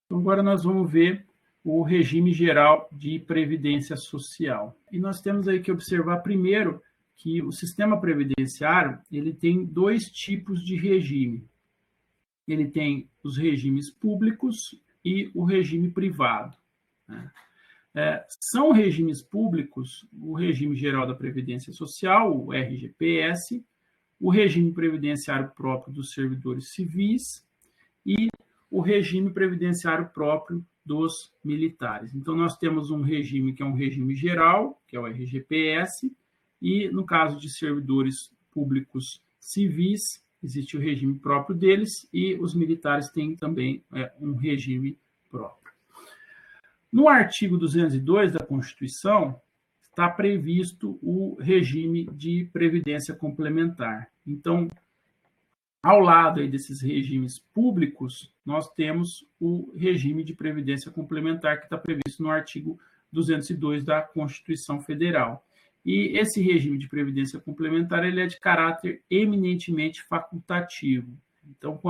Então, agora nós vamos ver o regime geral de previdência social. E nós temos aí que observar primeiro que o sistema previdenciário ele tem dois tipos de regime. Ele tem os regimes públicos e o regime privado. São regimes públicos o regime geral da Previdência Social, o RGPS, o regime previdenciário próprio dos servidores civis e o regime previdenciário próprio dos militares. Então, nós temos um regime que é um regime geral, que é o RGPS, e no caso de servidores públicos civis, existe o regime próprio deles, e os militares têm também um regime próprio. No artigo 202 da Constituição, está previsto o regime de previdência complementar. Então, ao lado aí desses regimes públicos, nós temos o regime de previdência complementar que está previsto no artigo 202 da Constituição Federal. E esse regime de previdência complementar ele é de caráter eminentemente facultativo. Então,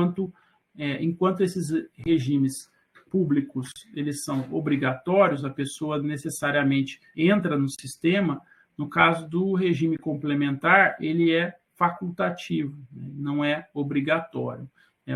enquanto esses regimes públicos eles são obrigatórios, a pessoa necessariamente entra no sistema, no caso do regime complementar, ele é facultativo, não é obrigatório.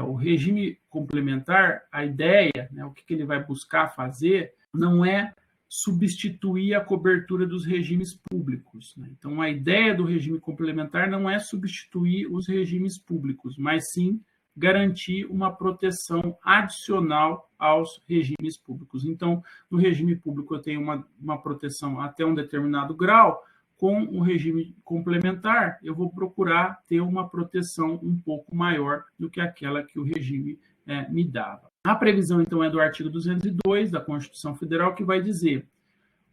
O regime complementar, a ideia, o que ele vai buscar fazer, não é substituir a cobertura dos regimes públicos. Então, a ideia do regime complementar não é substituir os regimes públicos, mas sim garantir uma proteção adicional aos regimes públicos. Então, no regime público eu tenho uma proteção até um determinado grau, com o regime complementar eu vou procurar ter uma proteção um pouco maior do que aquela que o regime me dava. A previsão, então, é do artigo 202 da Constituição Federal, que vai dizer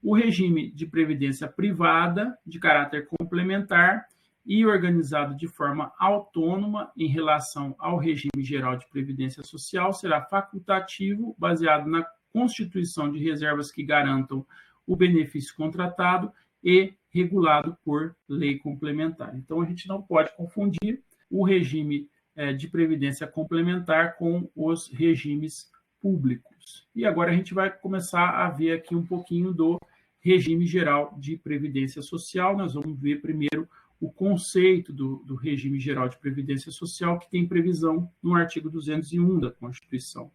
o regime de previdência privada de caráter complementar e organizado de forma autônoma em relação ao regime geral de previdência social será facultativo, baseado na constituição de reservas que garantam o benefício contratado e regulado por lei complementar. Então, a gente não pode confundir o regime de previdência complementar com os regimes públicos. E agora a gente vai começar a ver aqui um pouquinho do regime geral de previdência social. Nós vamos ver primeiro o conceito do regime geral de previdência social, que tem previsão no artigo 201 da Constituição.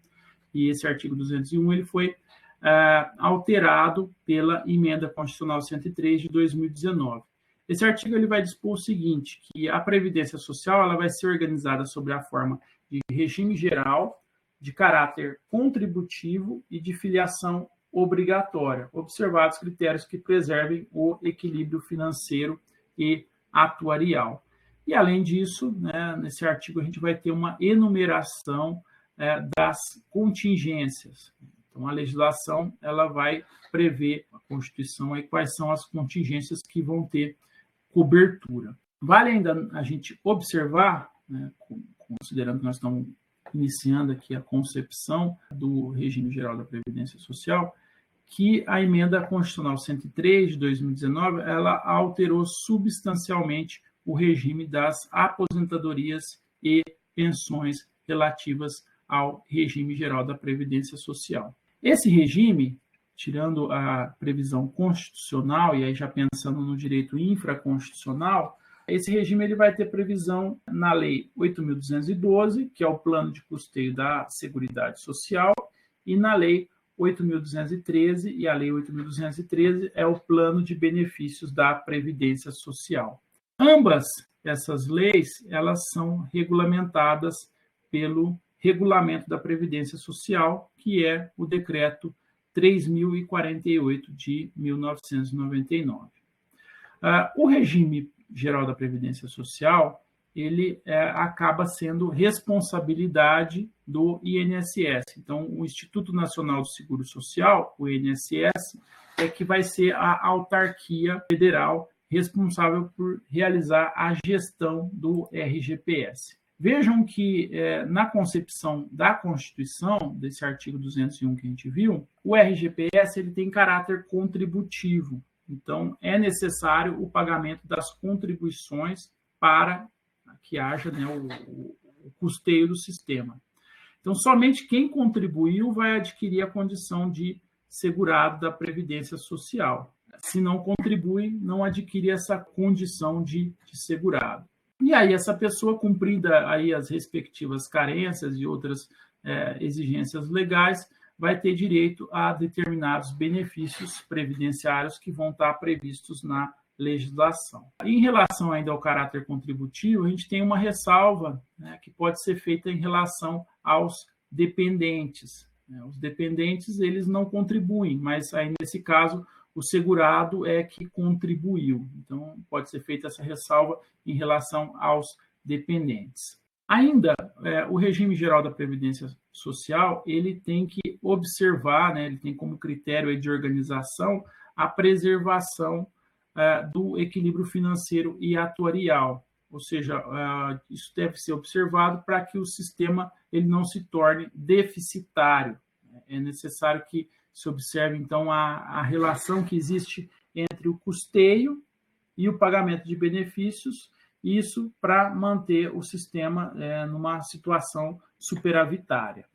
E esse artigo 201 ele foi alterado pela Emenda Constitucional 103 de 2019. Esse artigo ele vai dispor o seguinte, que a Previdência Social ela vai ser organizada sob a forma de regime geral, de caráter contributivo e de filiação obrigatória, observados critérios que preservem o equilíbrio financeiro e atuarial. E, além disso, nesse artigo a gente vai ter uma enumeração das contingências. Então, a legislação ela vai prever, a Constituição, aí, quais são as contingências que vão ter cobertura. Vale ainda a gente observar, considerando que nós estamos iniciando aqui a concepção do regime geral da Previdência Social, que a Emenda Constitucional 103 de 2019 ela alterou substancialmente o regime das aposentadorias e pensões relativas ao regime geral da Previdência Social. Esse regime, tirando a previsão constitucional, e aí já pensando no direito infraconstitucional, esse regime ele vai ter previsão na Lei 8.212, que é o Plano de Custeio da Seguridade Social, e na Lei 8.213, e a Lei 8.213 é o Plano de Benefícios da Previdência Social. Ambas essas leis, elas são regulamentadas pelo Regulamento da Previdência Social, que é o Decreto 3.048 de 1999. O regime geral da Previdência Social, ele acaba sendo responsabilidade do INSS. Então, o Instituto Nacional do Seguro Social, o INSS, é que vai ser a autarquia federal responsável por realizar a gestão do RGPS. Vejam que, na concepção da Constituição, desse artigo 201 que a gente viu, o RGPS ele tem caráter contributivo. Então, é necessário o pagamento das contribuições para que haja o custeio do sistema. Então, somente quem contribuiu vai adquirir a condição de segurado da Previdência Social. Se não contribui, não adquire essa condição de segurado. E aí, essa pessoa, cumprida aí as respectivas carências e outras exigências legais, vai ter direito a determinados benefícios previdenciários que vão estar previstos na legislação. Em relação ainda ao caráter contributivo, a gente tem uma ressalva, né, que pode ser feita em relação aos dependentes. Os dependentes, eles não contribuem, mas aí nesse caso o segurado é que contribuiu. Então, pode ser feita essa ressalva em relação aos dependentes. Ainda, o regime geral da Previdência Social, ele tem que observar, né, ele tem como critério de organização a preservação do equilíbrio financeiro e atuarial. Ou seja, isso deve ser observado para que o sistema ele não se torne deficitário. É necessário que se observe, então, a relação que existe entre o custeio e o pagamento de benefícios, isso para manter o sistema numa situação superavitária.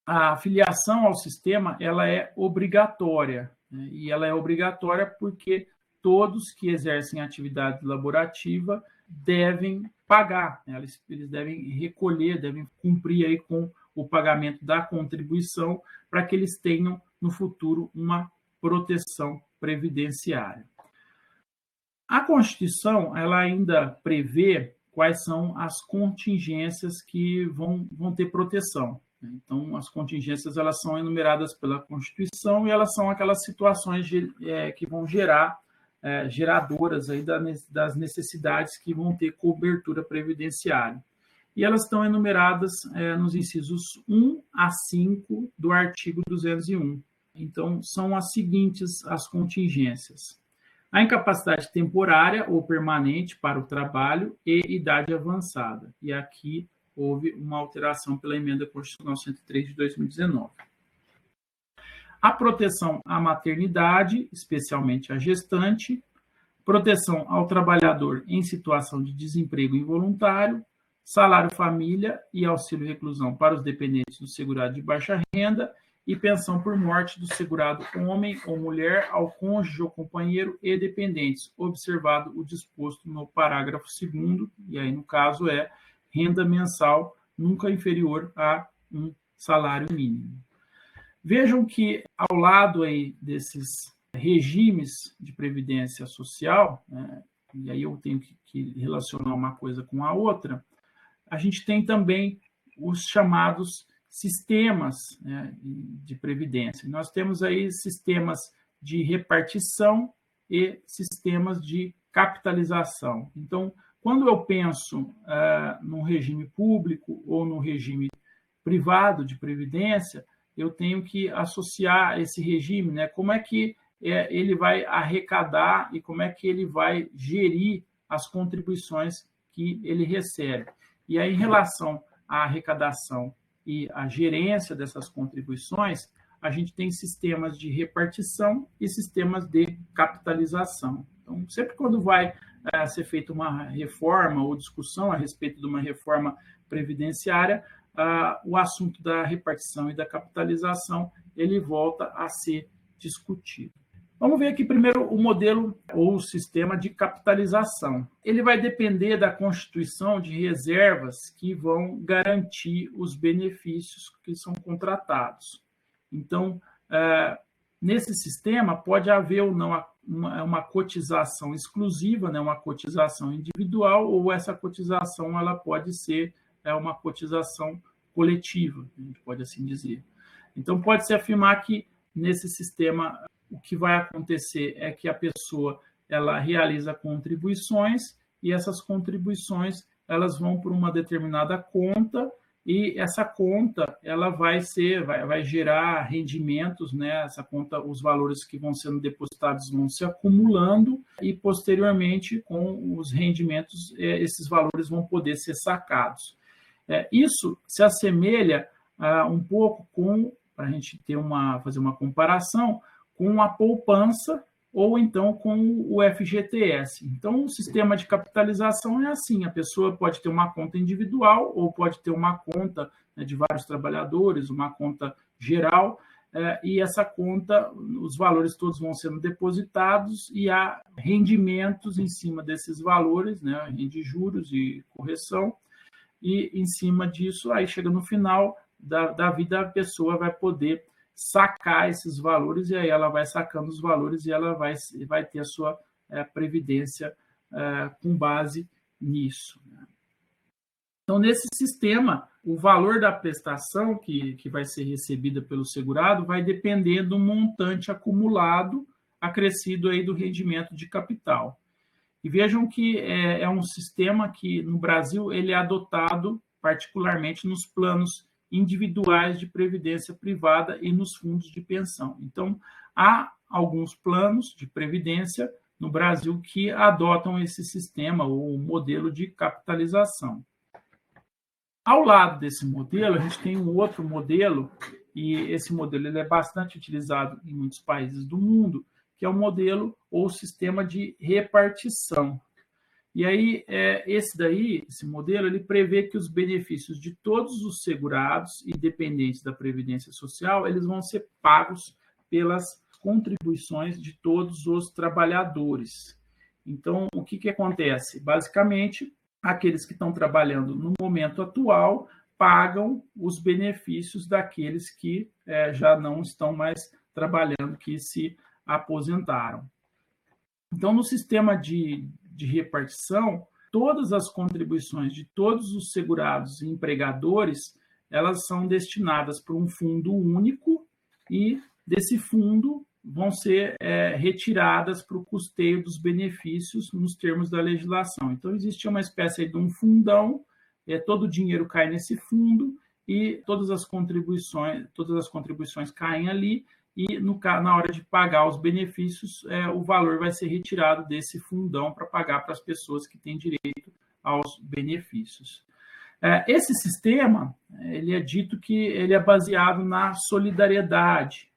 A filiação ao sistema ela é obrigatória, né? E ela é obrigatória porque todos que exercem atividade laborativa devem pagar, né? Eles devem recolher, devem cumprir aí com o pagamento da contribuição para que eles tenham no futuro uma proteção previdenciária. A Constituição ela ainda prevê quais são as contingências que vão ter proteção. Então, as contingências elas são enumeradas pela Constituição e elas são aquelas situações que vão geradoras aí das necessidades que vão ter cobertura previdenciária. E elas estão enumeradas nos incisos 1 a 5 do artigo 201. Então, são as seguintes as contingências: a incapacidade temporária ou permanente para o trabalho e idade avançada. E aqui houve uma alteração pela Emenda Constitucional 103 de 2019. A proteção à maternidade, especialmente à gestante, proteção ao trabalhador em situação de desemprego involuntário, salário família e auxílio reclusão para os dependentes do segurado de baixa renda e pensão por morte do segurado homem ou mulher ao cônjuge ou companheiro e dependentes, observado o disposto no parágrafo 2º, e aí no caso renda mensal nunca inferior a um salário mínimo. Vejam que ao lado aí desses regimes de previdência social, né, e aí eu tenho que relacionar uma coisa com a outra, a gente tem também os chamados sistemas, né, de previdência. Nós temos aí sistemas de repartição e sistemas de capitalização. Então, quando eu penso num regime público ou num regime privado de previdência, eu tenho que associar esse regime, né, como é que ele vai arrecadar e como é que ele vai gerir as contribuições que ele recebe. E aí, em relação à arrecadação e à gerência dessas contribuições, a gente tem sistemas de repartição e sistemas de capitalização. Então, sempre quando vai ser feita uma reforma ou discussão a respeito de uma reforma previdenciária, o assunto da repartição e da capitalização ele volta a ser discutido. Vamos ver aqui primeiro o modelo ou o sistema de capitalização. Ele vai depender da constituição de reservas que vão garantir os benefícios que são contratados. Então, nesse sistema, pode haver ou não uma cotização exclusiva, né, uma cotização individual, ou essa cotização ela pode ser uma cotização coletiva, a gente pode assim dizer. Então, pode-se afirmar que nesse sistema o que vai acontecer é que a pessoa ela realiza contribuições e essas contribuições elas vão para uma determinada conta e essa conta ela vai gerar rendimentos, né? Essa conta, os valores que vão sendo depositados vão se acumulando e posteriormente com os rendimentos esses valores vão poder ser sacados. Isso se assemelha um pouco com, para a gente fazer uma comparação, com a poupança ou então com o FGTS. Então, o sistema de capitalização é assim, a pessoa pode ter uma conta individual ou pode ter uma conta né, de vários trabalhadores, uma conta geral, e essa conta, os valores todos vão sendo depositados e há rendimentos em cima desses valores, né, rende juros e correção, e em cima disso, aí chega no final da vida, a pessoa vai poder sacar esses valores, e aí ela vai sacando os valores e ela vai ter a sua previdência com base nisso. Então, nesse sistema, o valor da prestação que vai ser recebida pelo segurado vai depender do montante acumulado, acrescido aí do rendimento de capital. E vejam que é um sistema que, no Brasil, ele é adotado particularmente nos planos individuais de previdência privada e nos fundos de pensão. Então, há alguns planos de previdência no Brasil que adotam esse sistema ou modelo de capitalização. Ao lado desse modelo, a gente tem um outro modelo, e esse modelo ele é bastante utilizado em muitos países do mundo, que é o modelo ou sistema de repartição. E aí, esse modelo, ele prevê que os benefícios de todos os segurados e dependentes da Previdência Social, eles vão ser pagos pelas contribuições de todos os trabalhadores. Então, o que acontece? Basicamente, aqueles que estão trabalhando no momento atual pagam os benefícios daqueles que já não estão mais trabalhando, que se aposentaram. Então, no sistema de repartição, todas as contribuições de todos os segurados e empregadores, elas são destinadas para um fundo único e desse fundo vão ser retiradas para o custeio dos benefícios nos termos da legislação. Então, existe uma espécie de um fundão, todo o dinheiro cai nesse fundo e todas as contribuições caem ali, e na hora de pagar os benefícios, o valor vai ser retirado desse fundão para pagar para as pessoas que têm direito aos benefícios. Esse sistema, ele é dito que ele é baseado na solidariedade,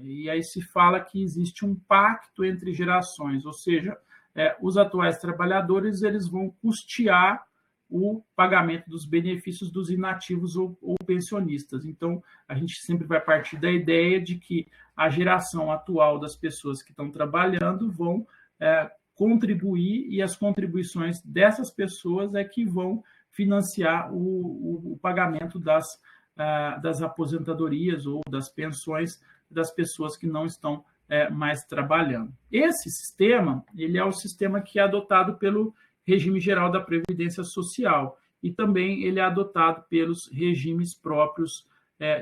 e aí se fala que existe um pacto entre gerações, ou seja, os atuais trabalhadores eles vão custear o pagamento dos benefícios dos inativos ou pensionistas. Então, a gente sempre vai partir da ideia de que a geração atual das pessoas que estão trabalhando vão contribuir, e as contribuições dessas pessoas é que vão financiar o pagamento das aposentadorias ou das pensões das pessoas que não estão mais trabalhando. Esse sistema, ele é o sistema que é adotado pelo Regime Geral da Previdência Social, e também ele é adotado pelos regimes próprios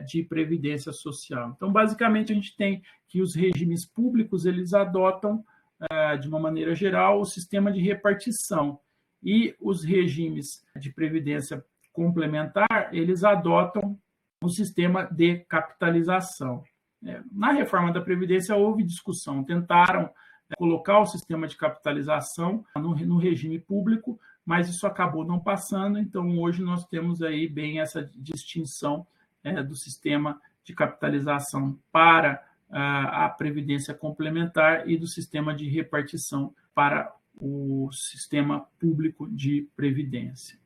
de Previdência Social. Então, basicamente, a gente tem que os regimes públicos, eles adotam, de uma maneira geral, o sistema de repartição, e os regimes de Previdência Complementar, eles adotam o sistema de capitalização. Na reforma da Previdência houve discussão, tentaram colocar o sistema de capitalização no regime público, mas isso acabou não passando. Então, hoje nós temos aí bem essa distinção do sistema de capitalização para a Previdência Complementar e do sistema de repartição para o sistema público de previdência.